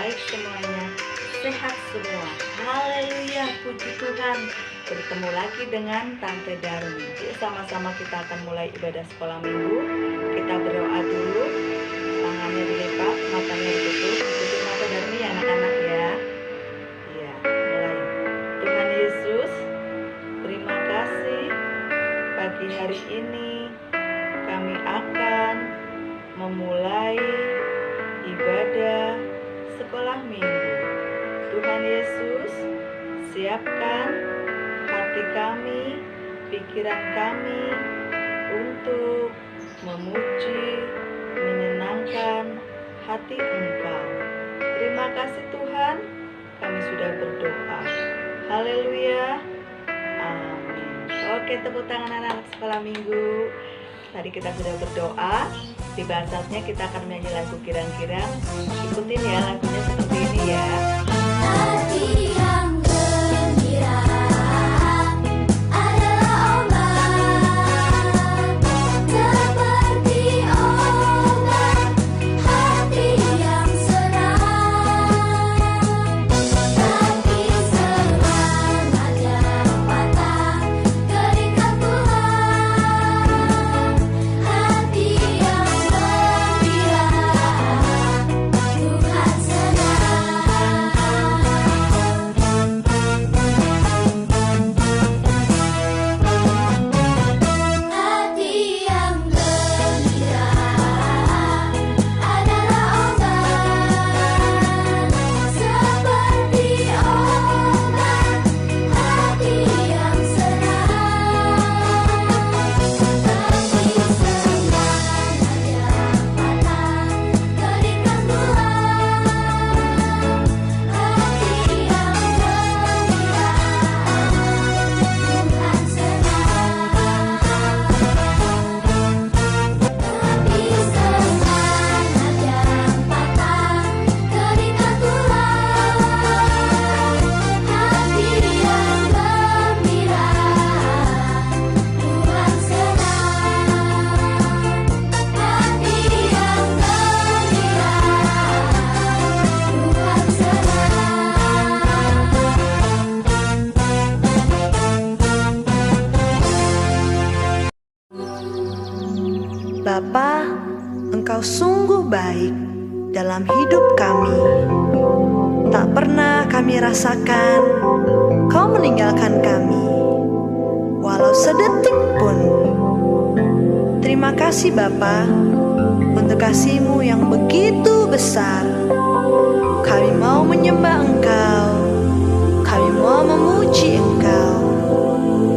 baik semuanya, sehat semua. Haleluya, puji Tuhan. Bertemu lagi dengan Tante Darmi. Yuk sama-sama kita akan mulai ibadah sekolah minggu. Kita berdoa dulu, tangannya dilipat, matanya ditutup. Ikuti Tante Darmi ya anak-anak ya. Iya, mulai. Tuhan Yesus, terima kasih pagi hari ini kami akan memulai ibadah sekolah minggu. Tuhan Yesus, siapkan hati kami, pikiran kami untuk memuji, menyenangkan hati Engkau. Terima kasih Tuhan, kami sudah berdoa. Haleluya, amin. Oke, tepuk tangan anak-anak sekolah minggu. Tadi kita sudah berdoa. Di saatnya kita akan menyanyi lagu Kirang-Kirang. Ikutin ya lagunya seperti ini ya. Hati yang gembira adalah obat, seperti obat hati yang senang. Tapi selama patah keringkan Tuhan, hati yang gembira Tuhan senang. Hati yang gembira adalah obat, seperti obat hati yang senang. Tapi selama patah keringkan Tuhan, hati yang gembira Tuhan senang. Tapi semangat yang patah keringkan Tuhan, hati yang gembira Tuhan senang. Hati yang gembira Tuhan senang. Bapa, Engkau sungguh baik dalam hidup kami. Tak pernah kami rasakan Kau meninggalkan kami, walau sedetik pun. Terima kasih Bapa untuk kasih-Mu yang begitu besar. Kami mau menyembah Engkau, kami mau memuji Engkau.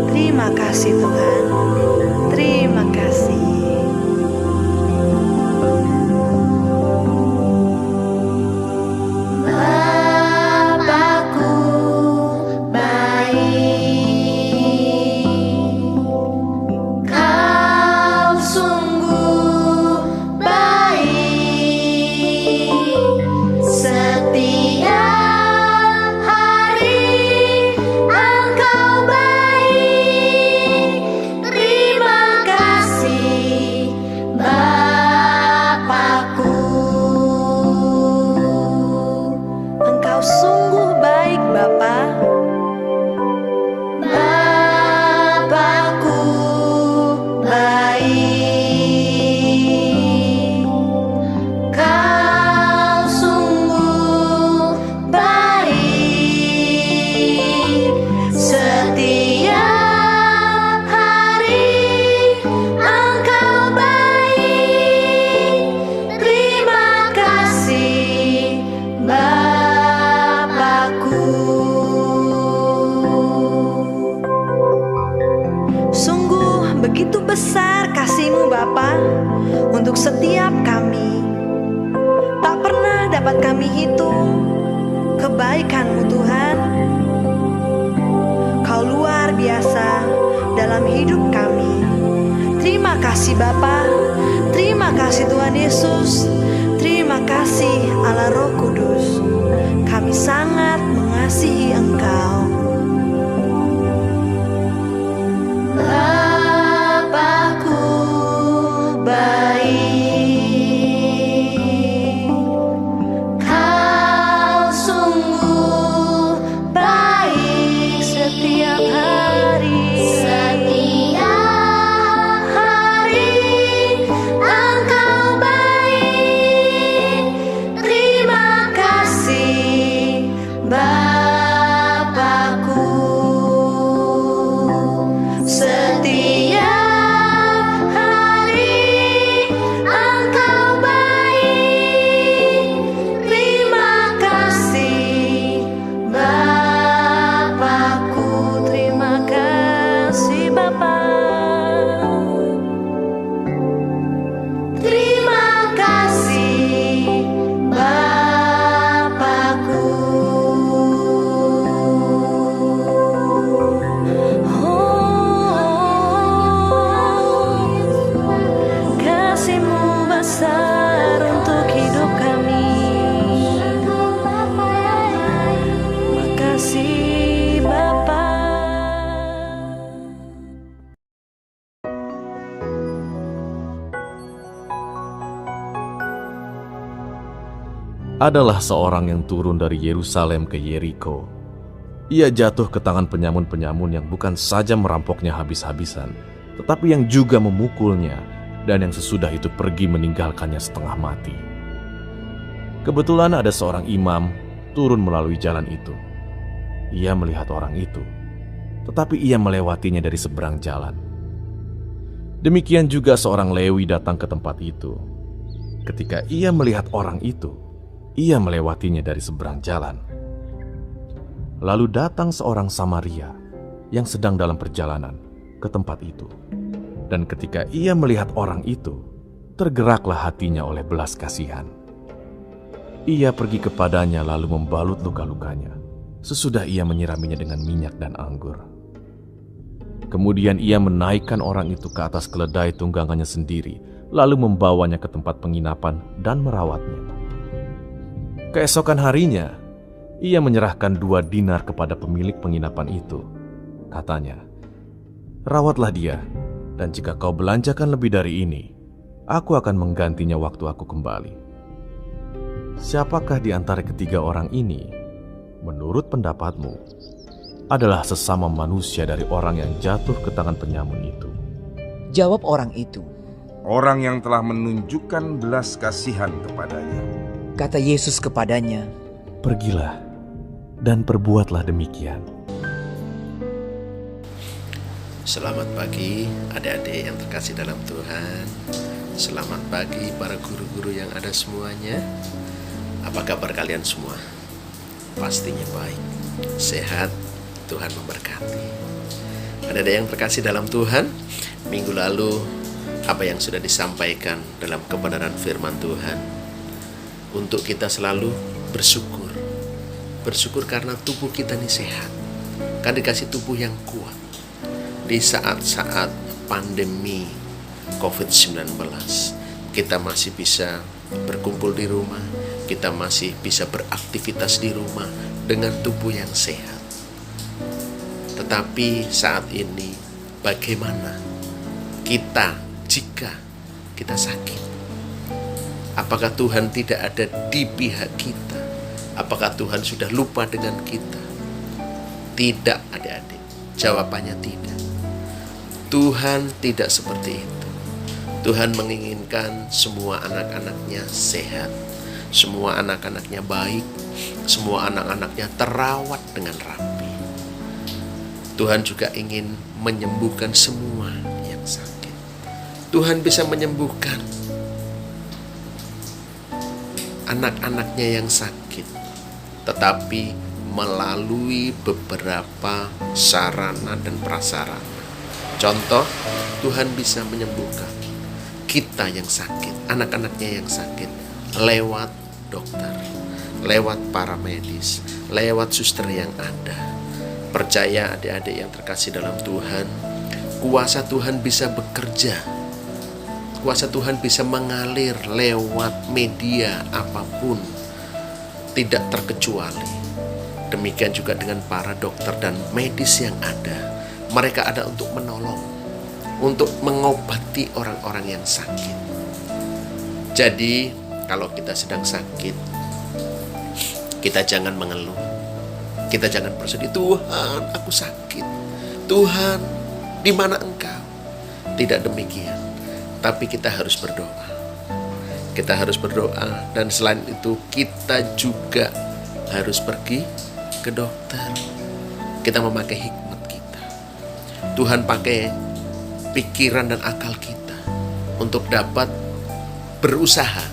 Terima kasih Tuhan, terima kasih. Bapakku baik, Kau sungguh baik. Setiap hari Engkau baik. Terima kasih Bapakku. Engkau sungguh baik Bapa. Bapakku baik, Kau sungguh baik. Setiap hari Engkau baik. Terima kasih Bapakku. Sungguh begitu besar kasih-Mu Bapa untuk setiap kami. Tak pernah dapat kami hitung kebaikan-Mu Tuhan. Kau luar biasa dalam hidup kami. Terima kasih Bapa, terima kasih Tuhan Yesus, terima kasih Allah Roh Kudus. Kami sangat mengasihi Engkau. Bapakku baik, Kau adalah seorang yang turun dari Yerusalem ke Yeriko. Ia jatuh ke tangan penyamun-penyamun yang bukan saja merampoknya habis-habisan, tetapi yang juga memukulnya, dan yang sesudah itu pergi meninggalkannya setengah mati. Kebetulan ada seorang imam turun melalui jalan itu. Ia melihat orang itu, tetapi ia melewatinya dari seberang jalan. Demikian juga seorang Lewi datang ke tempat itu. Ketika ia melihat orang itu, ia melewatinya dari seberang jalan. Lalu datang seorang Samaria yang sedang dalam perjalanan ke tempat itu. Dan ketika ia melihat orang itu, tergeraklah hatinya oleh belas kasihan. Ia pergi kepadanya lalu membalut luka-lukanya. Sesudah ia menyiraminya dengan minyak dan anggur. Kemudian ia menaikkan orang itu ke atas keledai tunggangannya sendiri, lalu membawanya ke tempat penginapan dan merawatnya. Keesokan harinya, ia menyerahkan 2 dinar kepada pemilik penginapan itu. Katanya, "Rawatlah dia, dan jika kau belanjakan lebih dari ini, aku akan menggantinya waktu aku kembali." Siapakah di antara ketiga orang ini, menurut pendapatmu, adalah sesama manusia dari orang yang jatuh ke tangan penyamun itu? Jawab orang itu, Orang yang telah menunjukkan belas kasihan kepadanya. kata Yesus kepadanya, Pergilah dan perbuatlah demikian. Selamat pagi adik-adik yang terkasih dalam Tuhan. Selamat pagi para guru-guru yang ada semuanya. Apa kabar kalian semua? Pastinya baik, sehat, Tuhan memberkati. Adik-adik yang terkasih dalam Tuhan, minggu lalu apa yang sudah disampaikan dalam kebenaran firman Tuhan, untuk kita selalu bersyukur. Bersyukur karena tubuh kita ini sehat, kan dikasih tubuh yang kuat. Di saat-saat pandemi COVID-19, kita masih bisa berkumpul di rumah, kita masih bisa beraktivitas di rumah dengan tubuh yang sehat. Tetapi saat ini, bagaimana kita jika kita sakit? Apakah Tuhan tidak ada di pihak kita? Apakah Tuhan sudah lupa dengan kita? Tidak, adik-adik. Jawabannya tidak. Tuhan tidak seperti itu. Tuhan menginginkan semua anak-anaknya sehat, semua anak-anaknya baik, semua anak-anaknya terawat dengan rapi. Tuhan juga ingin menyembuhkan semua yang sakit. Tuhan bisa menyembuhkan anak-anaknya yang sakit, tetapi melalui beberapa sarana dan prasarana. Contoh, Tuhan bisa menyembuhkan kita yang sakit, anak-anaknya yang sakit, lewat dokter, lewat para medis, lewat suster yang ada. Percaya adik-adik yang terkasih dalam Tuhan, kuasa Tuhan bisa bekerja. Kuasa Tuhan bisa mengalir lewat media apapun, tidak terkecuali. Demikian juga dengan para dokter dan medis yang ada. Mereka ada untuk menolong, untuk mengobati orang-orang yang sakit. Jadi, kalau kita sedang sakit, kita jangan mengeluh. Kita jangan bersedih, "Tuhan, aku sakit. Tuhan, di mana Engkau?" Tidak demikian. Tapi kita harus berdoa. Kita harus berdoa, dan selain itu kita juga harus pergi ke dokter. Kita memakai hikmat kita. Tuhan pakai pikiran dan akal kita untuk dapat berusaha.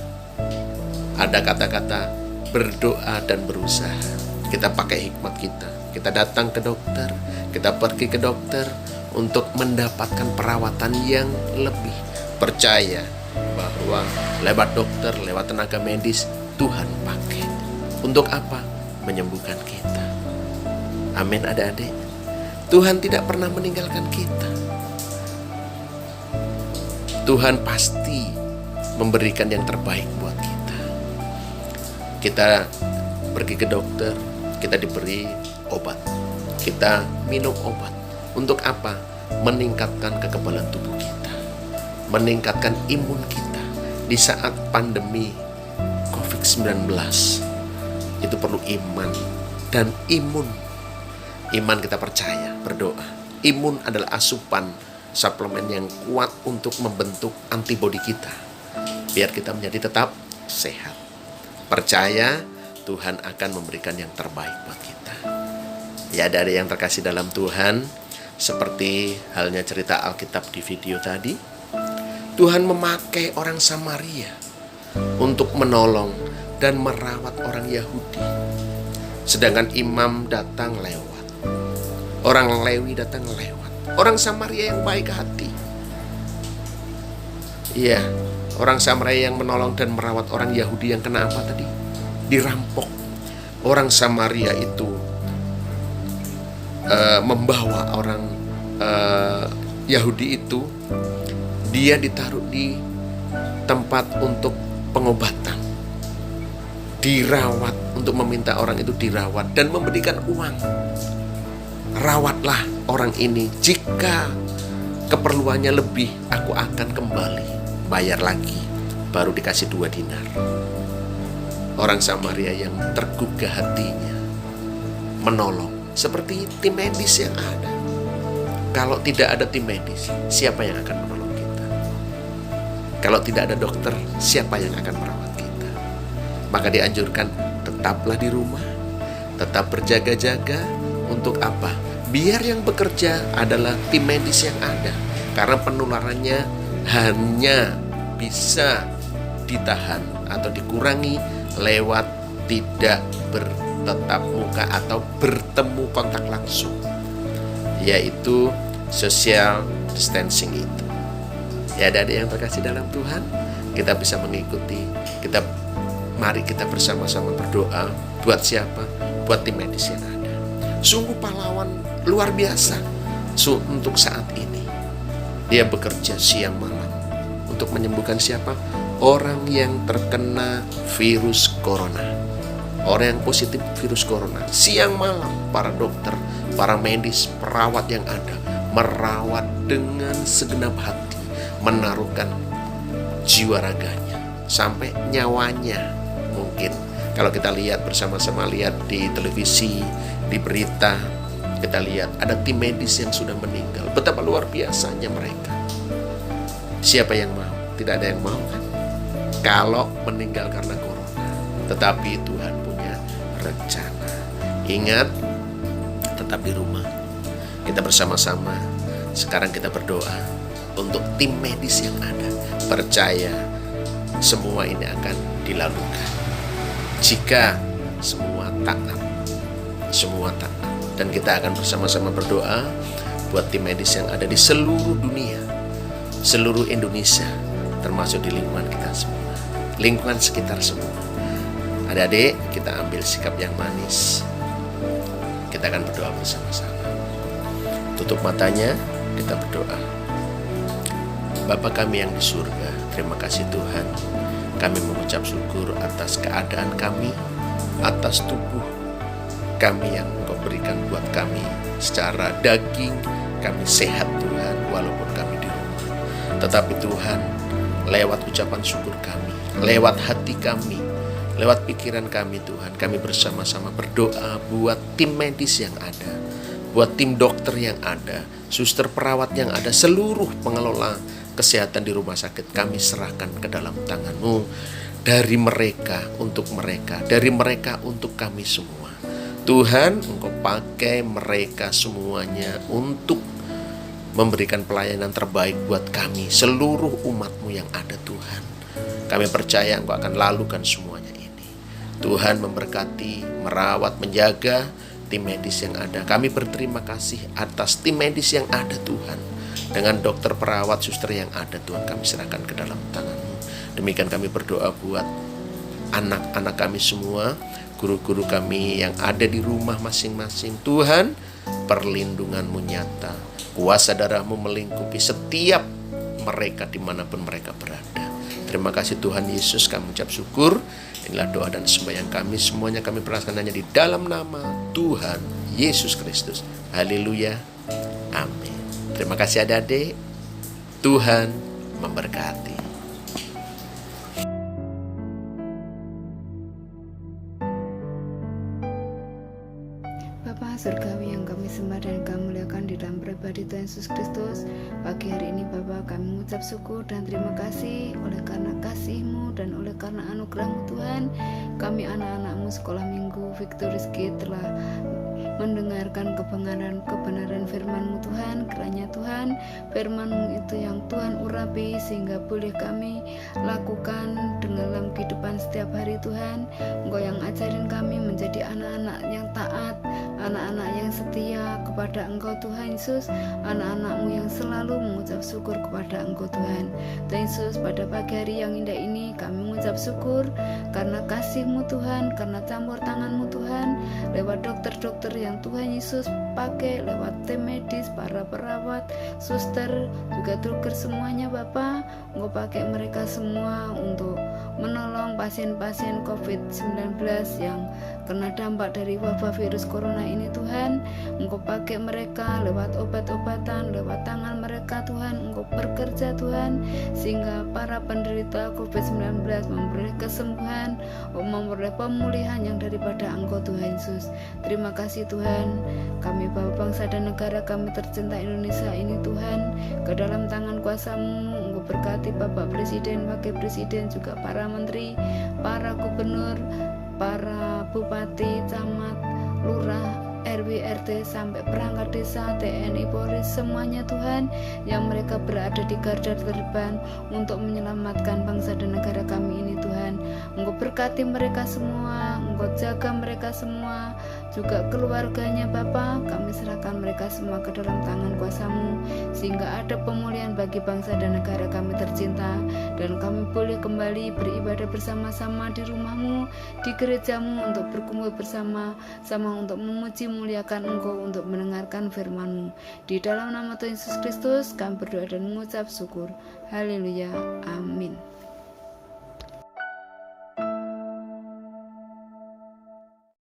Ada kata-kata berdoa dan berusaha. Kita pakai hikmat kita. Kita datang ke dokter, kita pergi ke dokter untuk mendapatkan perawatan yang lebih. Percaya bahwa lewat dokter, lewat tenaga medis, Tuhan pakai. Untuk apa? Menyembuhkan kita. Amin, adik-adik. Tuhan tidak pernah meninggalkan kita. Tuhan pasti memberikan yang terbaik buat kita. Kita pergi ke dokter, kita diberi obat. Kita minum obat. Untuk apa? Meningkatkan kekebalan tubuh kita, meningkatkan imun kita di saat pandemi COVID-19. COVID-19 itu perlu iman dan imun. Iman kita percaya, berdoa. Imun adalah asupan suplemen yang kuat untuk membentuk antibodi kita, biar kita menjadi tetap sehat. Percaya Tuhan akan memberikan yang terbaik buat kita. Ya, dari yang terkasih dalam Tuhan, seperti halnya cerita Alkitab di video tadi, Tuhan memakai orang Samaria untuk menolong dan merawat orang Yahudi. Sedangkan imam datang lewat, orang Lewi datang lewat, orang Samaria yang baik hati. Iya, orang Samaria yang menolong dan merawat orang Yahudi yang kena apa tadi? Dirampok. Orang Samaria itu membawa orang Yahudi itu, dia ditaruh di tempat untuk pengobatan, dirawat, untuk meminta orang itu dirawat dan memberikan uang. Rawatlah orang ini, jika keperluannya lebih aku akan kembali bayar lagi. Baru dikasih 2 dinar. Orang Samaria yang tergugah hatinya menolong, seperti tim medis yang ada. Kalau tidak ada tim medis, siapa yang akan menolong kita? Kalau tidak ada dokter, siapa yang akan merawat kita? Maka dianjurkan tetaplah di rumah, tetap berjaga-jaga. Untuk apa? Biar yang bekerja adalah tim medis yang ada. Karena penularannya hanya bisa ditahan atau dikurangi lewat tidak bertatap muka atau bertemu kontak langsung, yaitu social distancing itu. Ya, adik-adik yang terkasih dalam Tuhan, kita bisa mengikuti. Mari kita bersama-sama berdoa. Buat siapa? Buat tim medis yang ada. Sungguh pahlawan luar biasa untuk saat ini. Dia bekerja siang malam untuk menyembuhkan siapa? Orang yang terkena virus corona, orang yang positif virus corona. Siang malam para dokter, para medis, perawat yang ada merawat dengan segenap hati, menaruhkan jiwa raganya sampai nyawanya. Mungkin kalau kita lihat bersama-sama, lihat di televisi, di berita, kita lihat ada tim medis yang sudah meninggal. Betapa luar biasanya mereka. Siapa yang mau? Tidak ada yang mau kan? Kalau meninggal karena corona. Tetapi Tuhan punya rencana. Ingat, tetap di rumah. Kita bersama-sama. Sekarang kita berdoa untuk tim medis yang ada. Percaya semua ini akan dilakukan jika semua taat. Dan kita akan bersama-sama berdoa buat tim medis yang ada di seluruh dunia, seluruh Indonesia, termasuk di lingkungan kita semua, lingkungan sekitar semua. Adik-adik, kita ambil sikap yang manis. Kita akan berdoa bersama-sama. Tutup matanya, kita berdoa. Bapa kami yang di surga, terima kasih Tuhan. Kami mengucap syukur atas keadaan kami, atas tubuh kami yang Engkau berikan buat kami. Secara daging kami sehat Tuhan, walaupun kami di rumah. Tetapi Tuhan, lewat ucapan syukur kami, lewat hati kami, lewat pikiran kami Tuhan, kami bersama-sama berdoa buat tim medis yang ada, buat tim dokter yang ada, suster perawat yang ada, seluruh pengelola kesehatan di rumah sakit kami serahkan ke dalam tangan-Mu. Dari mereka untuk mereka, dari mereka untuk kami semua. Tuhan, Engkau pakai mereka semuanya untuk memberikan pelayanan terbaik buat kami, seluruh umat-Mu yang ada Tuhan. Kami percaya Engkau akan lalukan semuanya ini. Tuhan memberkati, merawat, menjaga tim medis yang ada. Kami berterima kasih atas tim medis yang ada Tuhan. Dengan dokter, perawat, suster yang ada Tuhan, kami serahkan ke dalam tangan-Mu. Demikian kami berdoa buat anak-anak kami semua, guru-guru kami yang ada di rumah masing-masing. Tuhan, perlindungan-Mu nyata, kuasa darah-Mu melingkupi setiap mereka dimanapun mereka berada. Terima kasih Tuhan Yesus, kami ucap syukur. Inilah doa dan sembahyang kami, semuanya kami perasaan hanya di dalam nama Tuhan Yesus Kristus. Haleluya, amin. Terima kasih adik-adik, Tuhan memberkati. Yesus Kristus. Pagi hari ini Bapa, kami mengucap syukur dan terima kasih oleh karena kasih-Mu dan oleh karena anugerah-Mu Tuhan. Kami anak-anak-Mu sekolah minggu Victory Skit telah mendengarkan kebenaran firman-Mu Tuhan. Kiranya Tuhan, firman-Mu itu yang Tuhan urapi sehingga boleh kami lakukan dalam kehidupan setiap hari Tuhan. Engkau yang ajarin kami menjadi anak-anak yang taat, anak-anak yang setia kepada Engkau Tuhan Yesus, anak-anak-Mu yang selalu mengucap syukur kepada Engkau Tuhan. Tuhan Yesus, pada pagi hari yang indah ini kami mengucap syukur karena kasih-Mu Tuhan, karena campur tangan-Mu Tuhan, lewat dokter-dokter yang Tuhan Yesus pakai, lewat tim medis, para perawat, suster, juga dokter semuanya Bapa. Engkau pakai mereka semua untuk menolong pasien-pasien COVID-19 yang kena dampak dari wabah virus corona ini Tuhan. Engkau pakai mereka lewat obat-obatan, lewat tangan mereka Tuhan. Engkau bekerja Tuhan, sehingga para penderita COVID-19 memperoleh kesembuhan, memperoleh pemulihan yang daripada Engkau Tuhan Yesus. Terima kasih Tuhan. Kami bawa bangsa dan negara kami tercinta Indonesia ini Tuhan ke dalam tangan kuasa-Mu. Engkau berkati Bapak Presiden, Wakil Presiden, juga para menteri, para gubernur, para bupati, camat, lurah, RW, RT, sampai perangkat desa, TNI, Polri, semuanya Tuhan, yang mereka berada di garda terdepan untuk menyelamatkan bangsa dan negara kami ini Tuhan. Engkau berkati mereka semua, Engkau jaga mereka semua, juga keluarganya Bapa. Kami serahkan mereka semua ke dalam tangan kuasa-Mu, sehingga ada pemulihan bagi bangsa dan negara kami tercinta, dan kami boleh kembali beribadah bersama-sama di rumah-Mu, di gereja-Mu, untuk berkumpul bersama-sama untuk memuji muliakan Engkau, untuk mendengarkan firman-Mu. Di dalam nama Tuhan Yesus Kristus kami berdoa dan mengucap syukur. Haleluya. Amin.